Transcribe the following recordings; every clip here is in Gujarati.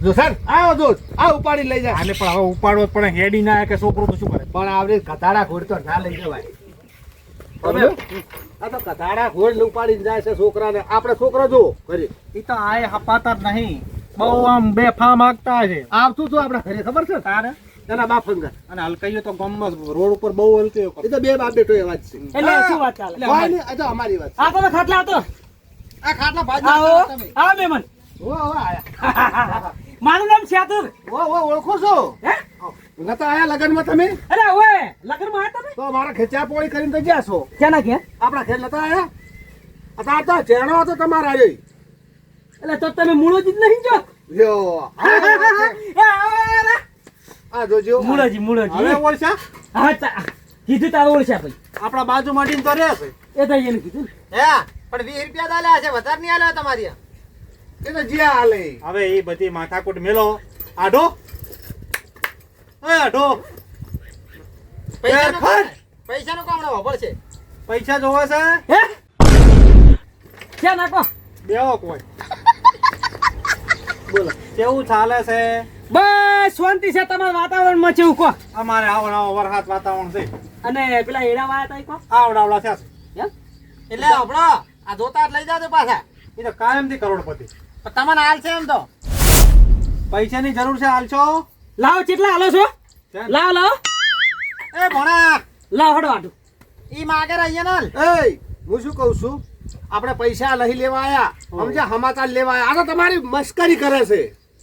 જો સર આવો દોસ્ત આ ઉપાડી લઈ જાય. આલે પણ હવે ઉપાડવો જ પણ હેડી ના કે છોકરો તો શું કરે? પણ આવડે કથાડા ઘોડ તો ના લઈ જવાય. આ તો કથાડા ઘોડ ઉપાડીને જાય છે છોકરાને. આપણે છોકરો જો ઘરે ઈ તો આય હપાતા જ નહીં, બહુ આમ બેફા માંગતા છે. આવતું છું આપણા ઘરે ખબર છે તારે એના બાપ અંગર. અને હલકાઈઓ તો ગામમાં રોડ ઉપર બહુ હલકાઈઓ કરે. એ તો બે બાપ બેટો એવા જ છે. એટલે શું વાત ચાલે? કોઈ નહીં, આ તો અમારી વાત છે. આ તો ખાટલા આવતો. આ ખાટલા ભાજી આવો તમે. આવો મહેમાન. ઓ આયા. મારું નામ શાતુર. ઓ ઓળખો છો? હે? નતા આયા લગનમાં તમે? અરે ઓએ લગનમાં આયા તમે? તો મારા ખેંચા પોળી કરીને તો જ્યાં છો. ક્યાંના કે? આપણા ખેત નતા આયા? અત્યારે તો ચેણો હતો તમારા જોઈ. એટલે તો તમે મૂળોજી જ નહીં જો. લ્યો. એ આવો રે. આ જોજો. મૂળોજી હવે ઓળશા હા કીધું તારું ઓળખ્યા ભાઈ. આપણા બાજુ માંડીને તો રહે છે. એ તો એને કીધું ને. હે પણ 20 રૂપિયા દાલ્યા છે, વધારે નહીં આલ્યા તમારી. એ તો જ્યાં હાલે. હવે એ બધી માથાકૂટ મેલો. આઢો એ આઢો પૈસાનો કામનો વાપર છે. પૈસા જોવે છે? હે? ક્યાં નાખો? બેહો કોઈ. બોલો. કેવું ચાલે છે? બસ શાંતિ છે. તમારા વાતાવરણમાં કેવું કહો? અમારે આવડાવો વરસાદ વાતાવરણ છે. અને પેલા એડા વાળા તા કહો? આવડાવડા છે. હે? એટલે આપણો આ જોતા જ લઈ જાજો પાછા. એ તો કાયમથી કરોડપતિ. પણ તમને હાલ છે એમ તો. પૈસાની જરૂર છે, હાલશો? લાવો કેટલા હાલો છો? લાવો લાવો એ ભણા લાવો હડો આટું. ઈ માગે રહીએ ને. એ હું શું કહું છું, આપણે પૈસા લઈ લેવા આયા, સમજ્યા? સમાચાર લેવા આયા. આ તો તમારી મસ્કરી કરે છે.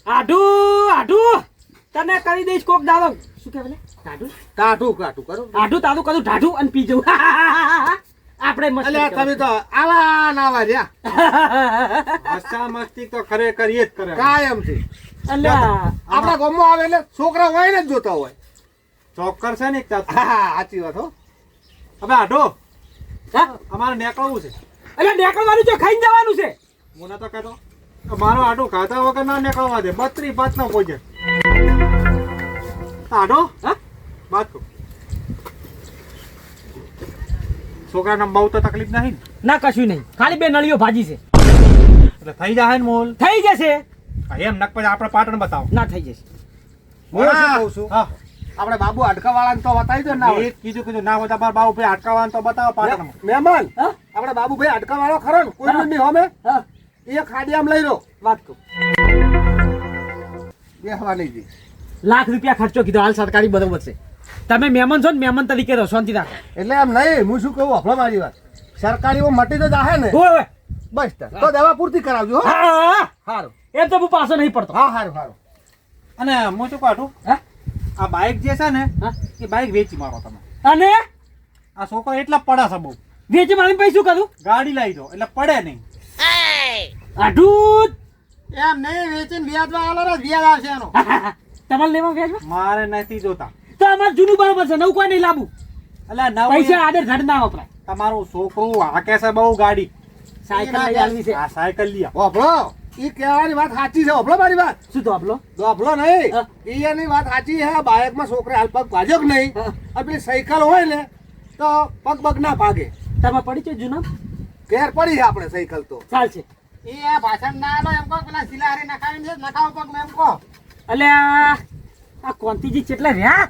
આઢું તને કરી દઈશ કોક દાડો. શું કે પેલે ટાઢું કાઠું કાઠું કરો. આઢું તારું કરું ઢાઢું અને પી જવું. આપણે મસ્ત એટલે તમે તો આવા નાવા રહ્યા મસ્તા મસ્તી તો ખરેખર એ જ કરે. કાયમ થી. એટલે આપણા ગામમાં આવે એટલે છોકરા હોય ને જ જોતા હોય. ચોક્કર છે ને એક જાતનું. હા સાચી વાત હો. હવે આઢો હા? અમારે નીકળવું છે. એટલે ઢેકણવાનું છે, ખાઈને જવાનું છે. મને તો કહેતો મારો આઢો ખાધા વગર ના નીકળવા દે. 32 નો કોઈ આઢો હા? વાત કહું, છોકરાને બહુ તો તકલીફ નહીં ને? ના કશું નહીં, ખાલી 2 નળીઓ ભાજી છે. એટલે થઈ જાય ને મોલ. થઈ જશે. એમ નક પછી આપણે પાટણ બતાવો. ના થઈ જશે. હું શું કહું છું, હા આપણે બાબુ હાડકા વાળાને તો બતાવી દો ના હોય. એ કીધું ના હોય તો બાર બાબુ ભાઈ અટકાવવાનું તો બતાવો પાટણમાં. મહેમાન હા? આપણે બાબુભાઈ હાડકા વાળો ખરો ને, કોઈ નહીં હોમે હા એ ખાડિયામાં લઈ લો. વાત કહું. બેહવા નહીં દી. લાખ રૂપિયા ખર્ચો કીધો, હાલ સરકારી બરોબર છે. તમે મહેમાન છો ને, મહેમાન તરીકે રહો, શાંતિ રાખો. એટલે એમ નહીં, હું શું કહું આપણો મારી વાત, સરકારીઓ મટી તો જાહે ને ઓય ઓય. બસ તો દવા પૂરતી કરાવજો હો. હા સારું. એમ તો હું પાછો નહીં પડતો. હા સારું સારું. અને હું શું કાઢું, હા? આ બાઇક જે છે ને હા? એ બાઇક વેચી મારો તમે. અને આ છોકરો એટલા પડે છે બહુ. વેચી મારીને પછી શું કરું? ગાડી લાવી દો એટલે પડે નહીં. આઢું એમ નહીં વેચીને વ્યાજમાં આલો ને, વ્યાજ આવશે એનો. તમારે લેવા વ્યાજમાં મારે નથી જોતા. તો અમારે જૂનું બરોબર છે, નવું કોઈ નહીં લાવવું. એટલે નવું પૈસા આડે ધડ ના વપરાય. તમારું છોકરું હાકે છે બહુ ગાડી. સાયકલ લઈ આવવી છે. આ સાયકલ લ્યા. હોભળો, ઈ કહેવાની વાત સાચી છે. હોભળો મારી વાત. શું તો આપલો? હોભળો નહીં. હા. એની વાત સાચી છે. બાઇકમાં છોકરા હાલ પગ ભાજ્યો કે નહીં, હા. અને પેલી સાયકલ હોય ને તો પગ પગ ના ભાગે. તમે પડી છે જૂના? ઘેર પડી છે આપણે સાયકલ તો. ચાલશે. ઈ આ ભાષણ ના આલો એમ કહો, પેલા સિલાહારી નખાવીને છે, નખાવો પગ એમ કહો. એટલે આ કોંતીજી કેટલે રહ્યા?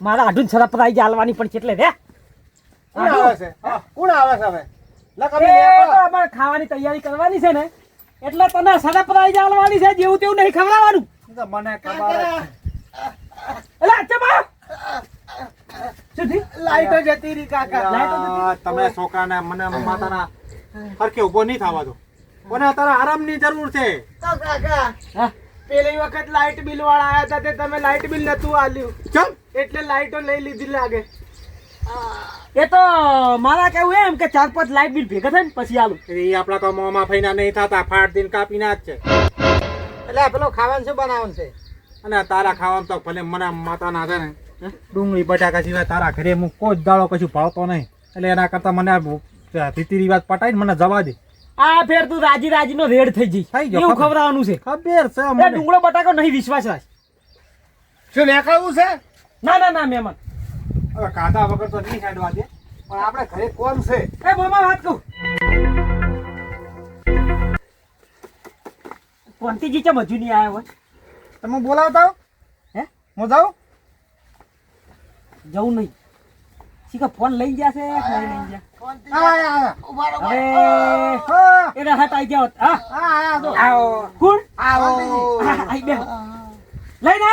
મારા આઢું છરપરાઈ જાલવાની પણ કેટલે રહ્યા? કોણ આવે છે? હા, કોણ આવે છે હવે? લા કમી એ લે તો અમારે ખાવાની તૈયારી કરવાની છે ને, એટલે તને છરપરાઈ જાલવાની છે, જેવું તેવું નહીં ખવડાવવાનું. એ તો મને ખબર જ છે. એટલે અચ્છા શું થયું? લાઈટો જતી રહી કાકા. યાર, તમે છોકરાને મને માતાના હરખે ઉભો નહીં થવા દો. મને અત્યારે આરામની જરૂર છે. તો કાકા હા? પેલી વખત લાઈટ બિલ વાળા આયા હતા, તે તમે લાઈટ બિલ નતું આલ્યું, ચલ એટલે લાઈટો લઈ લીધી લાગે. એ તો મારા કેવું એમ કે 4-5 લાઈટ બિલ ભેગા થાય ને પછી આલું. એ આપણા તો મોંમાં ફૈના નહીં થતા, ફાટ દીને કાપી નાખ છે. એટલે આ પેલો ખાવાનું શું બનાવવાનું છે? અને તારા ખાવામાં તો ભલે મને માતાના છે ને ડુંગળી બટાકા સિવાય તારા ઘરે હું કોઈ જ દાડો કશું ભાવતો નહીં. એટલે એના કરતા મને રીતિ રિવાજ પટાઈને મને જવા દે. આ ફેર તું રાજી રાજીનો રેડ થઈ જઈ. થઈ ગયો, એવું ખબર. ખવડાવવાનું છે. ખબર છે એ મને. ડુંગળો બટાકો નહીં, વિશ્વાસ રાખ. શું નીકળવું છે? ના મહેમાન. હવે કાઢા વગર તો નહીં કાઢવા દે. પણ આપણે ઘરે કોણ છે? એ મામા વાત કહું, કોંતીજી ચમ હજુ નહીં આવ્યા હોય? તમે બોલાવતા હે હું જાઉં જવું નહીં શીખા ફોન લઈ ગયા છે કે નહીં લઈ ગયા ઉભા રહો, હવે હા એને હાથ આવી ગયા હોત. હા હા તો આવો કોણ આવો આઈ બે લઈને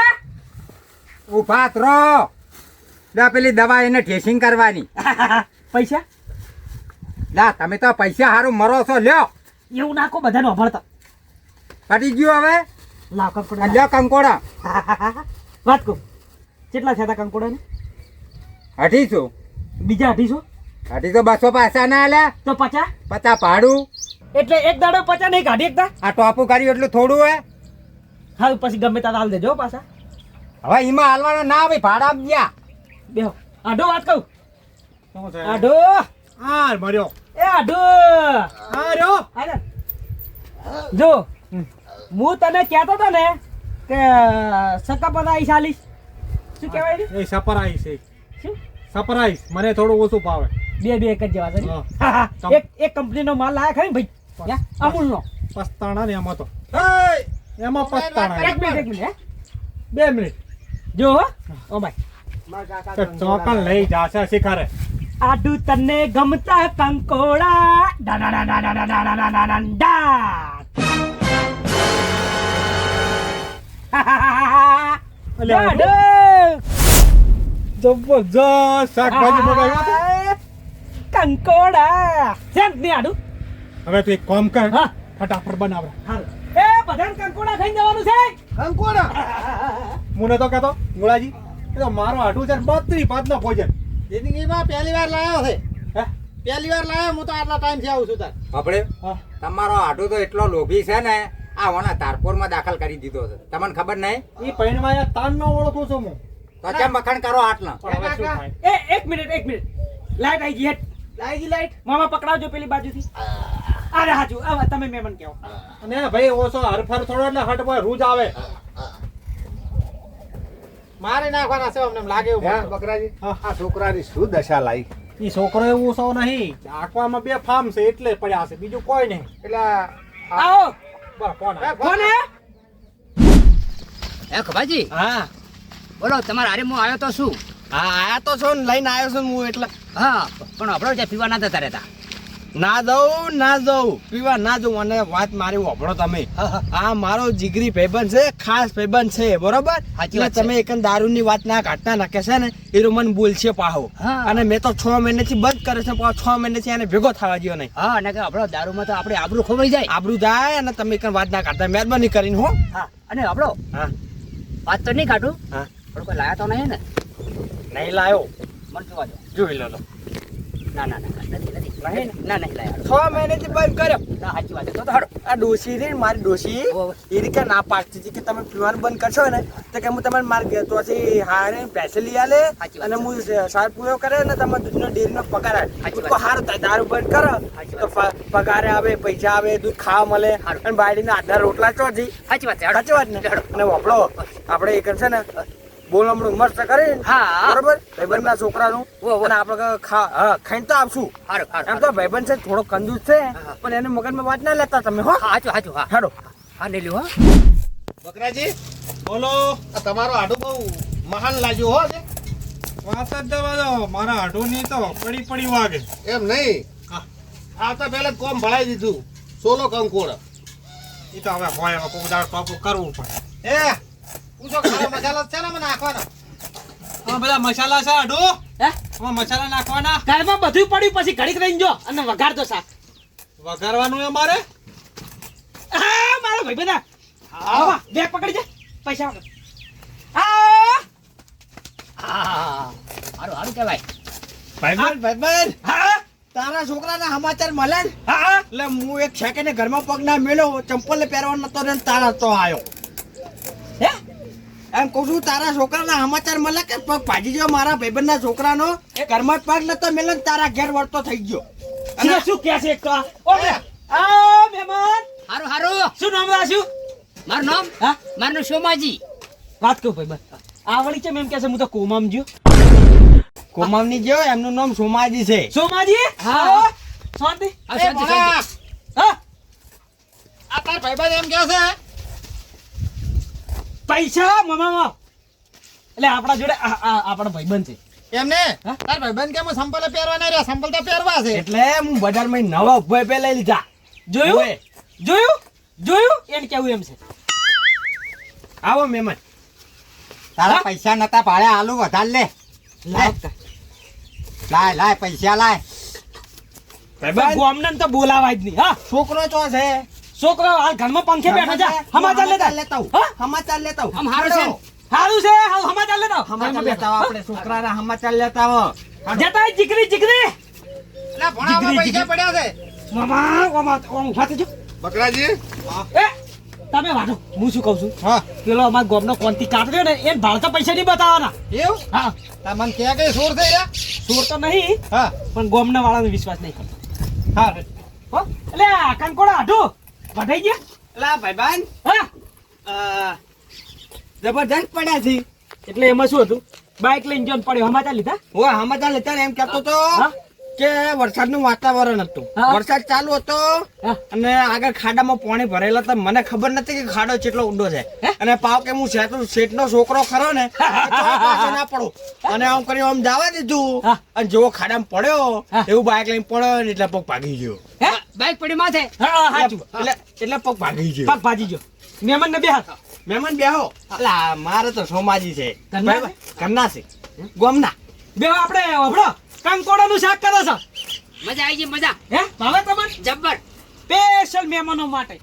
ઉભા રહો લા પેલી દવા એને ઠેસિંગ કરવાની પૈસા લા તમે તો પૈસા હારું મરો છો લ્યો એવું નાખો બધાને અભળતા પટી ગયું હવે લાવ આ કંકોડા લ્યો કંકોડા વાત કહું કેટલા થયા હતા કંકોડા ને 250 બીજા 250 200 પાછા ના આલ્યા તો 50 50 ભાડું એટલે એક દાડો 50 નહીં કાઢી એકતા આ ટોપું કર્યું એટલું થોડું હે હા પછી ગમે ત્યાં હાલ દેજો પાછા હવે એમાં હાલવાના ના ભાઈ ભાડા ગયા બેહો આઢો વાત કહું શું છે આઢો હા મર્યો એ આઢો હા રહ્યો આને જો હું તને કહેતો હતો ને કે સકાપત આવીશ આલીશ શું કહેવાય ને એ સપરાઈસ એ શું સપરાઈસ મને થોડું ઓછું ભાવે બે એક જ જેવા છે ને? હા. એક કંપનીનો માલ લાયા ખરી ને ભાઈ હે? અમૂલનો પસ્તાણા ને એમાં તો એમાં એક પસ્તાણા મિનિટ હે 2 મિનિટ જો હો ઓ ભાઈ ચોકન લઈ જાશે શિખારે આડુ તને ગમતા કંકોડા જબરજસ્ત શાકભાજી મગાવ્યું કંકોડા સેમ નહીં આડુ હવે તું એક કામ કર હા ફટાફટ બનાવ એ બધાને કંકોડા ખાઈને જવાનું છે કંકોડા મુને તો કહેતો મુળાજી એ તો મારો આટું છે 32 પાંચનો ભોજન જિંદગીમાં પહેલી વાર લાયો છે હે પહેલી વાર લાયો હું તો આટલા ટાઈમથી આવું છું તાર આપણે હા તમારો આટું તો એટલો લોભી છે ને આ વણા તારપોરમાં દાખલ કરી દીધો છે તમને ખબર નહીં એ પૈણમાં તાન નો ઓળખું છું હું તો કેમ મખાણ કરો આટલા પણ હવે શું થાય એક મિનિટ લાઈટ આવી ગઈ હેઠ લાઈ લાઈટ મામા પકડાવજો પેલી બાજુથી અરે હાજુ હવે તમે મહેમાન કહો અને ભાઈ ઓછો હરફર થોડો એટલે હટ ભાઈ રૂજ આવે મારે નાખવાના છે અમને એમ લાગે એવું હે મને. બકરાજી હા. આ છોકરાની શું દશા લાઈ એ છોકરો એવું સૌ નહીં આંકવામાં 2 ફાર્મ છે એટલે પડ્યા છે બીજું કોઈ નહીં એટલે આવો બસ કોણ હે, કોણ હે એ ખભાજી હા બોલો તમારા હારે હું આવ્યો તો શું હા આયા તો છો ને લઈને આવ્યો છું હું એટલે હા પણ આપણો ત્યાં પીવા ના જતા રહેતા ના જાઉં પીવા ના જાઉં અને વાત મારી વાપરો તમે આ મારો જીગરી ભાઈબંધ છે ખાસ ભાઈબંધ છે બરોબર સાચી એટલે વાત છે. તમે એક દારૂની વાત ના કાઢતા નાખે છે ને એ મને બોલશે પાહો હા. અને મેં તો 6 મહિનાથી બંધ કરે છે પાછો 6 મહિનાથી એને ભેગો થવા દ્યો નહીં હા અને કે આપણો દારૂમાં તો આપણે આબરૂ ખોવાઈ જાય આબરૂ જાય અને તમે એક વાત ના કાઢતા મહેરબાની કરીને હો હા અને આપણો હા વાત તો નહીં કાઢું હા પણ કોઈ લાયા તો નહીં ને નહીં લાયો મને જોવા દો જોઈ લો ના ના ના નથી નહીં ના નહીં લાયા 6 મહિનાથી બંધ કર્યો ના સાચી વાત છે તો હડો આ ડોસી રે મારી ડોસી એ રીતે ના પાડતી હતી કે તમે પીવાનું બંધ કરશો ને તો કે હું તમારે માર તો હારે પૈસે લઈ આલે સાચી વાત અને હું સાર પૂરો કરે ને તમારે દૂધનો ડેરીનો પગાર આવે સાચી વાત. તો હારું થાય દારૂ બંધ કરો સાચી તો પગારે આવે પૈસા આવે દૂધ ખાવા મળે સારું. અને બાયડીના આધાર રોટલા ચોજી સાચી વાત છે હડો. સાચી વાત ને અને વાપરો આપણે એ કરશે ને બોલ હમણાં મસ્ત કરી હા. બરોબર ભાઈબંધના છોકરાનું ઓ, ઓ. અને આપણે ખાઈને તો આવશું હારું, હારું, એમ તો ભાઈબંધ છે થોડો કંજૂસ છે હા. પણ એને મગજમાં વાત ના લેતા તમે હો હા સાચું હા હેડો હા લઈ લ્યો હા બકરાજી બોલો આ તમારો આડું બહુ મહાન લાગ્યો હો છે વાત જ જવા દો મારા આઢુની તો પડી વાગે એમ નહીં હા. આવતા પહેલા જ કોમ ભળાઈ દીધું 16 કંકોડા એ તો હવે હોય હવે કોક દાડ ટોપું કરવું પડે એ પૂછો ખાવા મસાલા છે ને મને નાખવાના હા બધા મસાલા છે આઢુ હે આમાં મસાલા નાખવાના ઘરમાં બધું પડ્યું પછી ઘડીક રહીને જો અને વઘારજો શાક વઘારવાનું એ મારે આ મારો ભાઈ બધા આવા બેગ પકડી જા પૈસા વગર. આ હા હારું હારું કહેવાય ભાઈબંધ હા તારા છોકરાના સમાચાર મળે ને હા એટલે હું એક સેકન્ડ ઘરમાં પગ ના મેળ્યો ચંપલ પહેરવા નતો ને તારા તો આવ્યો હે એમ કહું છું તારા છોકરાના સમાચાર મળે કે પગ ભાજી ગયો મારા ભાઈબંધના છોકરાનો એ ઘરમાં પગ નતો મેળ્યો ને તારા ઘેર વળતો થઈ ગયો અને શું કહે છે એક તો આ? ઓ બે આ મહેમાન હારું હારું શું નામ રાખ્યું મારું નામ હા મારું નામ સોમાજી વાત કહું ભાઈ બસ આ વળી છે એમ કે છે હું તો કોમામ જ્યો કોમામની જેવો એમનું નામ સોમાજી છે સોમાજી હા. શાંતિ હા શાંતિ શાંતિ હા આ તાર ભાઈબંધ એમ કહે છે પૈસા મમામાં એટલે આપણા જોડે આપણા ભાઈબંધ છે એમને હા? તાર ભાઈબંધ કે હું સંપલ પહેરવા નહીં રહ્યા, સંપલ તો પહેરવા છે. એટલે હું બજારમાં નવા ઉભા પે લઈ લીધા. જોયું ઓય. જોયું એને કેવું એમ છે આવો મહેમાન. તારા હા? પૈસા નતા ભાડે આલુ વધાર લે લાવ લાય પૈસા લાય. ભાઈબંધ, ગોમને તો બોલાવાય જ નહીં હા છોકરો ચો છે. છોકરો હાલ ઘરમાં પંખે બેઠો છે સમાચાર લેતા લેતા આવું. હા? સમાચાર લેતા આવું. આમ હારું છે ને? સારું છે હાલ સમાચાર લેતા આવો. સમાચાર ઘરમાં લેતા આવો. બેઠો. આપણે છોકરાના સમાચાર લેતા આવો. જતા આય જીગરી એટલે ભણાવવા પૈસા પડ્યા છે. મામા ઉભા થજો બકરાજી એ તમે વાંધો હું શું કહું છું હા પેલો અમારા ગોમનો કોનથી કાઢ્યો ને એને ભાડતા પૈસા નહીં બતાવવાના એવું હા તમને ક્યાં કઈ સોર થઈ રહ્યા? ચોર તો નહીં હા પણ ગોમના વાળાનો વિશ્વાસ નહીં કરતો હા હો એટલે આ કંકોડા આઢું વઢાઈ ગયા એલા ભાઈબંધ, હા જબરદસ્ત પડ્યા છે. એટલે એમાં શું હતું બાઇક લઈને જોન પડ્યો સમાચાર લીધા ઓય સમાચાર લેતા ને એમ કહેતો તો હા? કે વરસાદનું વાતાવરણ હતું. હા. વરસાદ ચાલુ હતો હા. અને આગળ ખાડામાં પાણી ભરેલા હતા. મને ખબર નથી કે ખાડો કેટલો ઊંડો છે. અને પાવ કે હું શેઠનો છોકરો ખરો ને તો ચોક પાસે ના પડું. અને આમ કરી આમ જવા દીધું હા. અને જેવો ખાડામાં પડ્યો હા. એવું બાઇક લઈને પડ્યો ને એટલે પગ ભાગી ગયો. હે બાઈક પડી માથે હા સાચું એટલે પગ ભાગી ગયો. પગ ભાજી ગયો મહેમાન ને બે હાથ મહેમાન બેહો. અલા મારે તો સોમાજી છે. ઘરના છે? ઘરના છે. ગોમના. બે આપણે ઓભળો કંકોડાનું શાક કરો છો મજા આવી ગઈ મજા હે ભાવે તમને જબ્બર સ્પેશિયલ મહેમાનો માટે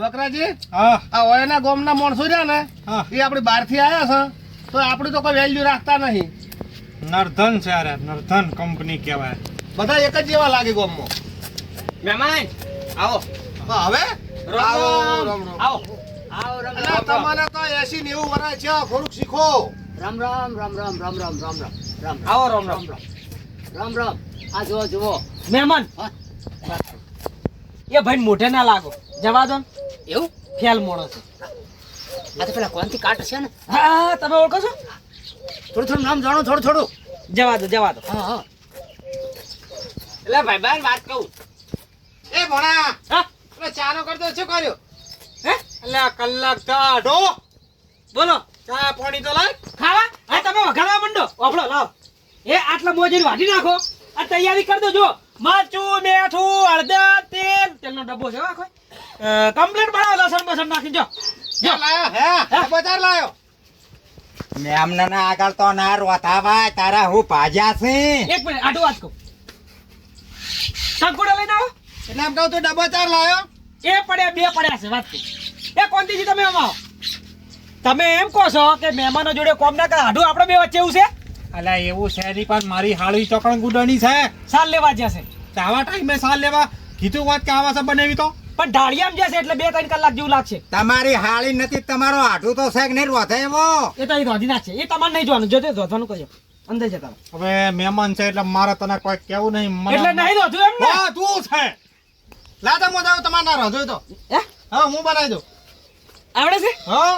બકરાજી હા આ ઓયના ગામના માણસો રહ્યા ને હા. એ આપણે બહારથી આવ્યા છે તો આપણી તો કોઈ વેલ્યુ રાખતા નહીં નર્ધન છે અરે નર્ધન કંપની કહેવાય. બધા એક જ જેવા લાગે ગામમાં મહેમાન આવો. તો હવે રામ આવો, રામ. રામ. આવો. આવો રામ અલા, તમારે તો 80-90 વર્ષ છે થોડુંક શીખો રામ રામ રામ રામ રામ રામ રામ રામ રામ આવો રામ રામ. રામ રામ આ જુઓ જુઓ મહેમાન હા. એ ભાઈ મોઢે ના લાગો જવા દો ને. એવું ફેલ મોણો છે આ તો પેલા કોનથી કાટ છે ને હા તમે ઓળખો છો થોડું થોડું નામ જાણો થોડું થોડું જવા દો હા હા એટલે ભાઈબંધ વાત કહું. એ ભણા હા એટલે ચાનો કરતો શું કર્યો? હે એટલે આ કલાક કાઢો બોલો ચા પાણી તો લાય. ખાવા હા તમે વઘારવા મંડો ઓફળો લાવ એ આટલા મોજરી વાઢી નાખો આ તૈયારી કરી દો જો મરચું મીઠું હળદર તેલ તેલનો ડબ્બો છે આખો કમ્પ્લીટ બનાવો લસણ બસણ નાખી જો જો લાયો હે બજાર લાયો. મેમના આગળ તો ના રોતાવા તારા હું ભાજ્યા છે. એક મિનિટ આટલું વાત કહું કંકોડા લઈને આવો એટલે એમ કહું તું ડબ્બો ચાર લાયો. એ પડ્યા બે પડ્યા છે વાત કહું એ કોનથી તમે આમ આવો તમે એમ કહો છો કે મહેમાનો જોડે કોમ ના કરે આડું આપણે બે વચ્ચે એવું છે અલ્યા એવું છે નહીં પણ મારી હાળી ચોકણ ગુડણી છે. સાલ લેવા જશે આવા ટાઈમે સાલ લેવા કીધું વાત કે આવા છે બનાવી તો પણ ઢાળિયામાં જશે એટલે 2-3 કલાક જેવું લાગશે તમારી હાળી નથી તમારો આઢું તો છે કે નહીં રોતે એવો. એ તો અહીં રોધી નાખશે એ તમારે નહીં જોવાનું જોતે રોધવાનું કહ્યું અંદર જતા રહો. હવે મહેમાન છે એટલે મારે તને કોઈ કેવું નહીં. મને- એટલે નહીં રોધું એમ ને હા, તું છે લાદા મો જાવ તમારે ના રોધો તો હે? હા હું બનાવી દઉં. આવડે છે હા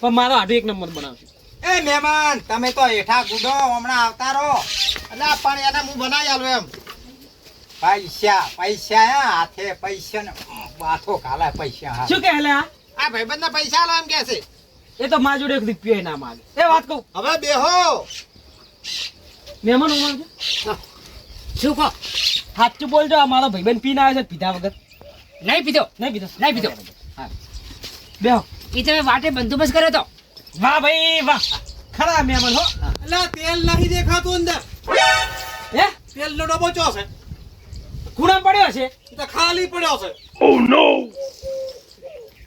પણ મારો આડું એક નંબર બનાવશે એ મહેમાન તમે તો હેઠા કૂદો હમણાં આવતા રહો. એટલે આ પણ એને હું બનાવી આલું એમ. પૈસા પૈસા હે, હાથે પૈસા ને બાથો ખાલે પૈસા હાથ. શું કહે લે આ આ ભાઈબંધ ના પૈસા આલો એમ કે છે. એ તો મારા જોડે એક રૂપિયો ના માગે એ વાત કહું હવે બેહો. મહેમાન ઉમર છે શું કહો સાચું બોલજો આ મારો ભાઈબંધ પીને આવ્યો છે પીધા વગર નહીં પીધો નહીં પીધો નહીં પીધો હા બેહો એ તમે વાટે બંદોબસ્ત કર્યો તો વાહ ભાઈ વાહ ખરા મહેમાન હો એટલે તેલ નહીં દેખાતું અંદર. હે તેલનો ડબ્બો ચો છે. ખૂણા પડ્યો છે એ તો ખાલી પડ્યો છે.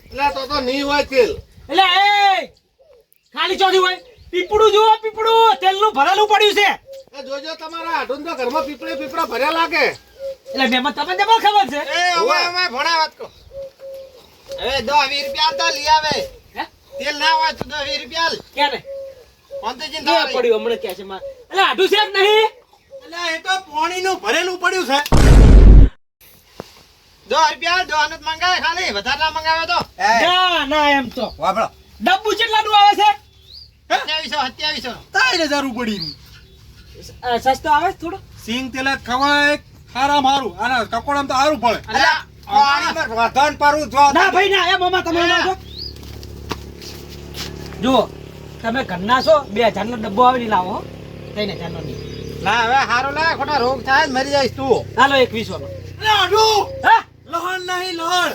એટલે તો નહીં હોય તેલ એટલે એ ખાલી ચોથી હોય પીપળું જુઓ પીપળું તેલનું ભરેલું પડ્યું છે એ જોજો તમારા આઢું તો ઘરમાં પીપળા ભર્યા લાગે એટલે મહેમાન તમને જબર ખબર છે એ હવે અમે ભણા વાત કહો. હવે 20 રૂપિયા તો લઈ આવે. હે તેલ ના હોય તો 20 રૂપિયા. ક્યારે પાંતેજી એ તારી. પડ્યું હમણાં કે છે મારે એટલે આઢું છે કે નહીં એટલે એ તો પાણીનું ભરેલું પડ્યું છે. 10 રૂપિયા 10 નું જ મંગાવે ખાલી વધારે ના મંગાવે તો એ, ના ના એમ તો વાપરો. ડબ્બુ કેટલાનું આવે છે 2700 3000 પડી. સસ્તો આવે છે થોડો સિંગ તેલ જ ખવાય હારામ હારું આના કકોડામાં તો હારું પડે. અલ્યા, પાણીમાં રોધન પરવું જો. ના ભાઈ ના એ મામા તમે ના જો જુઓ તમે ઘરના છો 2000 નો ડબ્બો આવે નહીં લાવો હો 3000 નો નહીં લા હવે હારો લા ખોટા રોગ થાય ને મરી જઈશ તું હાલો 21 વાળો લાડુ હા લહણ નહીં લહણ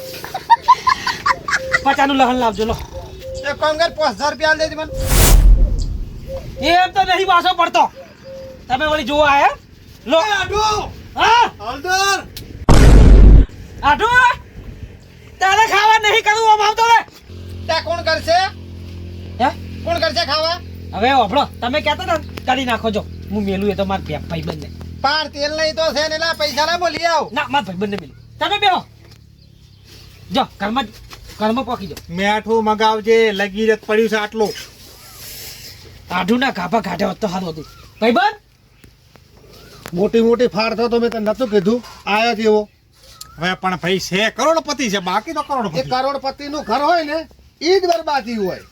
50 નું લહણ લાવજો લો એ કોમ કર 5000 રૂપિયા આલ દેજે મને એમ તો નહીં પાછો પડતો તમે વળી જોવા આયા લો લાડુ હા હળદર આટુ તારે ખાવા નહીં કરવું આમ આવતો રે ત્યાં કોણ કરશે હે કોણ કરશે ખાવા હવે ઓભળો તમે કહેતા ને કાઢી નાખો જો હું મેલું એ તો માર ભાઈબંધ ને પાર તેલ નહીં તો છે ને લા પૈસા ના બોલી આવ ના માર ભાઈબંધ ને મેલું તમે બેહો જો ઘરમાં પોકી જાઓ મેઠું મગાવજે લગી રત પડ્યું છે આટલું આઢું ના કાપા કાઢે હોત તો સારું હતું ભાઈબંધ મોટી મોટી ફાડ થયો તો મેં તને નતું કીધું આયો જેવો હવે પણ ભાઈ છે કરોડપતિ છે બાકી તો એ કરોડપતિ કરોડપતિ નું ઘર હોય ને ઈ જ બરબાદી હોય